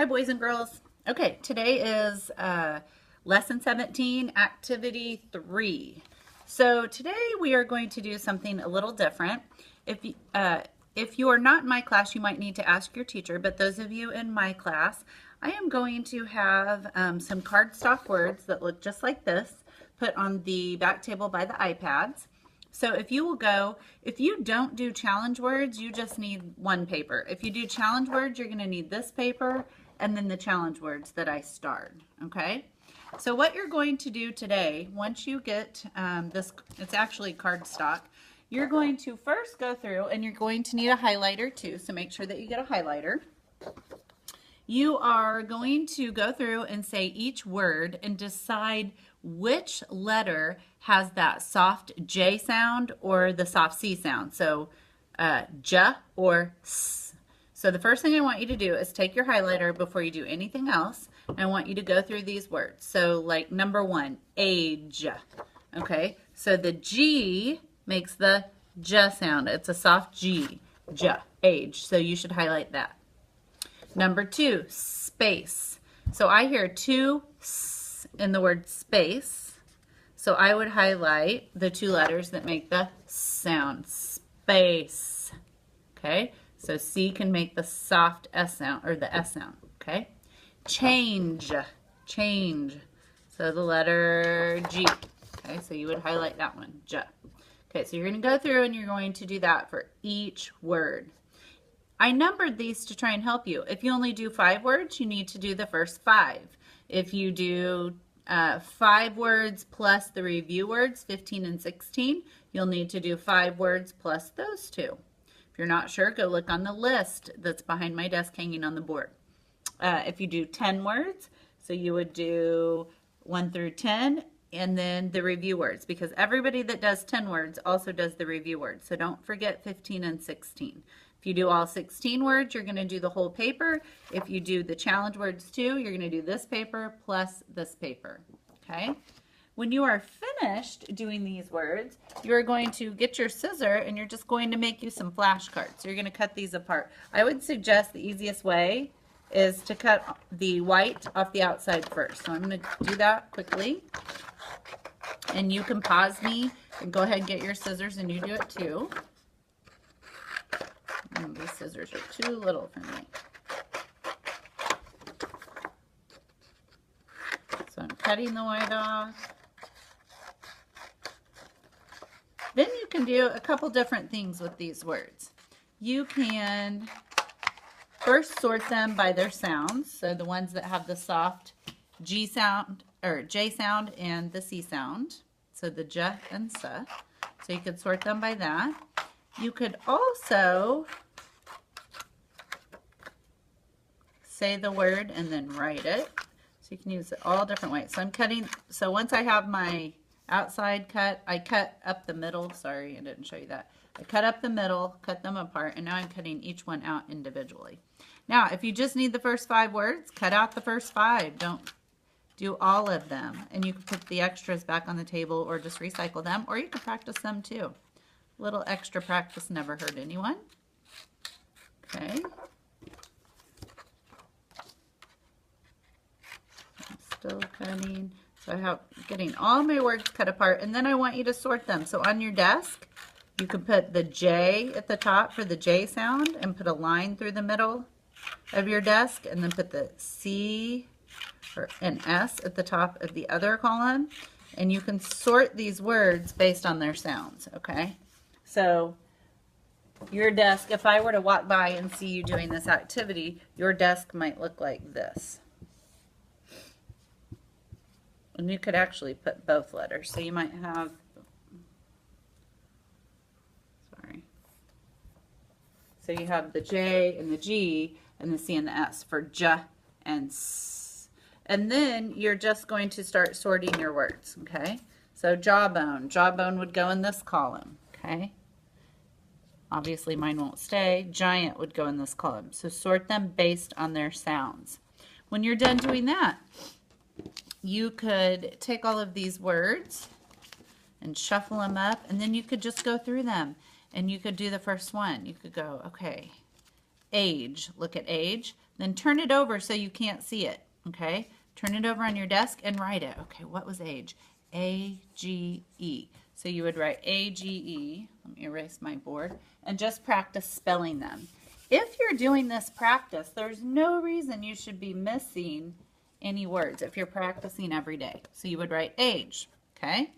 Hi, boys and girls. Okay, today is lesson 17, activity 3. So today we are going to do something a little different. If you are not in my class, you might need to ask your teacher, but those of you in my class, I am going to have some cardstock words that look just like this put on the back table by the iPads. So if you don't do challenge words, you just need one paper. If you do challenge words, you're going to need this paper and then the challenge words that I starred, okay? So what you're going to do today, once you get this, it's actually cardstock, you're going to first go through and you're going to need a highlighter too, so make sure that you get a highlighter. You are going to go through and say each word and decide which letter has that soft J sound or the soft C sound. So J or S. So the first thing I want you to do is take your highlighter before you do anything else. I want you to go through these words. So like number 1, age. Okay, so the G makes the J sound. It's a soft G, J, age. So you should highlight that. Number 2, space. So I hear 2 S in the word space. So I would highlight the 2 letters that make the sound, space. Okay, so C can make the soft S sound, or the S sound, okay? Change, change. So the letter G. Okay, so you would highlight that one, J. Okay, so you're going to go through and you're going to do that for each word. I numbered these to try and help you. If you only do 5 words, you need to do the first 5. If you do 5 words plus the review words, 15 and 16, you'll need to do 5 words plus those 2. If you're not sure, go look on the list that's behind my desk hanging on the board. If you do 10 words, so you would do 1 through 10, and then the review words, because everybody that does 10 words also does the review words. So don't forget 15 and 16. If you do all 16 words, you're going to do the whole paper. If you do the challenge words too, you're going to do this paper plus this paper, okay? When you are finished doing these words, you're going to get your scissor and you're just going to make you some flashcards. So you're going to cut these apart. I would suggest the easiest way is to cut the white off the outside first. So I'm going to do that quickly. And you can pause me and go ahead and get your scissors and you do it too. These scissors are too little for me. So I'm cutting the white off. Then you can do a couple different things with these words. You can first sort them by their sounds. So the ones that have the soft G sound or J sound and the C sound. So the J and S. So you could sort them by that. You could also say the word and then write it. So you can use it all different ways. So I'm cutting, so once I have my outside cut, I cut up the middle. Sorry, I didn't show you that. I cut up the middle, cut them apart, and now I'm cutting each one out individually. Now, if you just need the first 5 words, cut out the first 5. Don't do all of them. And you can put the extras back on the table or just recycle them, or you can practice them too. A little extra practice never hurt anyone. Okay. Still cutting. So I have getting all my words cut apart, and then I want you to sort them. So on your desk, you can put the J at the top for the J sound and put a line through the middle of your desk, and then put the C or an S at the top of the other column, and you can sort these words based on their sounds, okay? So your desk, if I were to walk by and see you doing this activity, your desk might look like this. And you could actually put both letters. So you might have, sorry. So you have the J and the G and the C and the S for J and S. And then you're just going to start sorting your words, okay? So jawbone. Jawbone would go in this column, okay? Obviously mine won't stay. Giant would go in this column. So sort them based on their sounds. When you're done doing that, you could take all of these words and shuffle them up, and then you could just go through them and you could do the first one. You could go, okay, age. Look at age. Then turn it over so you can't see it. Okay? Turn it over on your desk and write it. Okay, what was age? A-G-E. So you would write A-G-E. Let me erase my board. And just practice spelling them. If you're doing this practice, there's no reason you should be missing any words if you're practicing every day. So you would write age. Okay?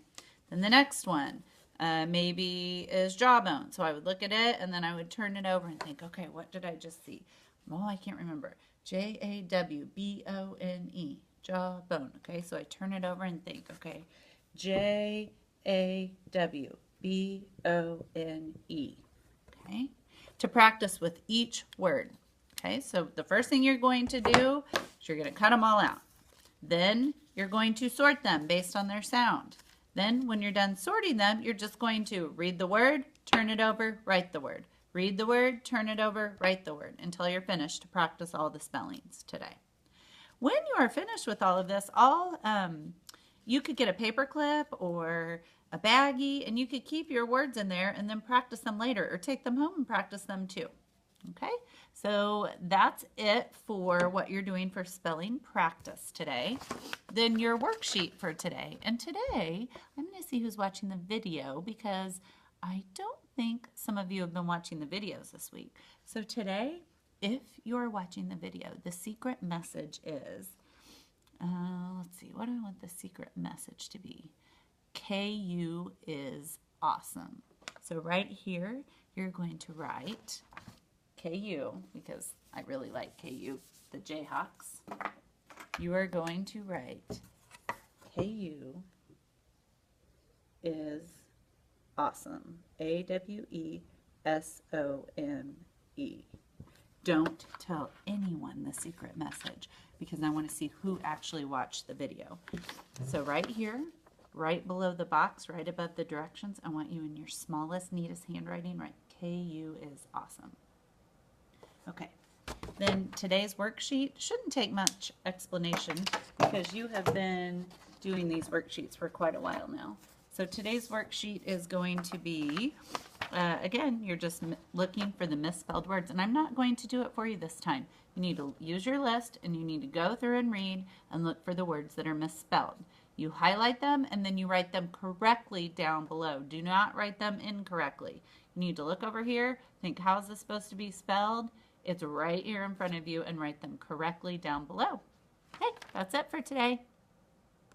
Then the next one maybe is jawbone. So I would look at it and then I would turn it over and think, okay, what did I just see? Oh, I can't remember. J-A-W-B-O-N-E. Jawbone. Okay, so I turn it over and think, okay, J-A-W-B-O-N-E. Okay, to practice with each word. Okay, so the first thing you're going to do is you're going to cut them all out. Then you're going to sort them based on their sound. Then when you're done sorting them, you're just going to read the word, turn it over, write the word. Read the word, turn it over, write the word until you're finished to practice all the spellings today. When you are finished with all of this, you could get a paper clip or a baggie and you could keep your words in there and then practice them later or take them home and practice them too. Okay, so that's it for what you're doing for spelling practice today. Then your worksheet for today. And today, I'm going to see who's watching the video because I don't think some of you have been watching the videos this week. So today, if you're watching the video, the secret message is, let's see, what do I want the secret message to be? KU is awesome. So right here, you're going to write KU, because I really like KU, the Jayhawks. You are going to write KU is awesome. A-W-E-S-O-M-E. Don't tell anyone the secret message because I want to see who actually watched the video. So right here, right below the box, right above the directions, I want you in your smallest, neatest handwriting, write KU is awesome. Okay, then today's worksheet shouldn't take much explanation because you have been doing these worksheets for quite a while now. So today's worksheet is going to be, again, you're just looking for the misspelled words, and I'm not going to do it for you this time. You need to use your list, and you need to go through and read and look for the words that are misspelled. You highlight them, and then you write them correctly down below. Do not write them incorrectly. You need to look over here, think, how is this supposed to be spelled? It's right here in front of you, and write them correctly down below. Okay, that's it for today.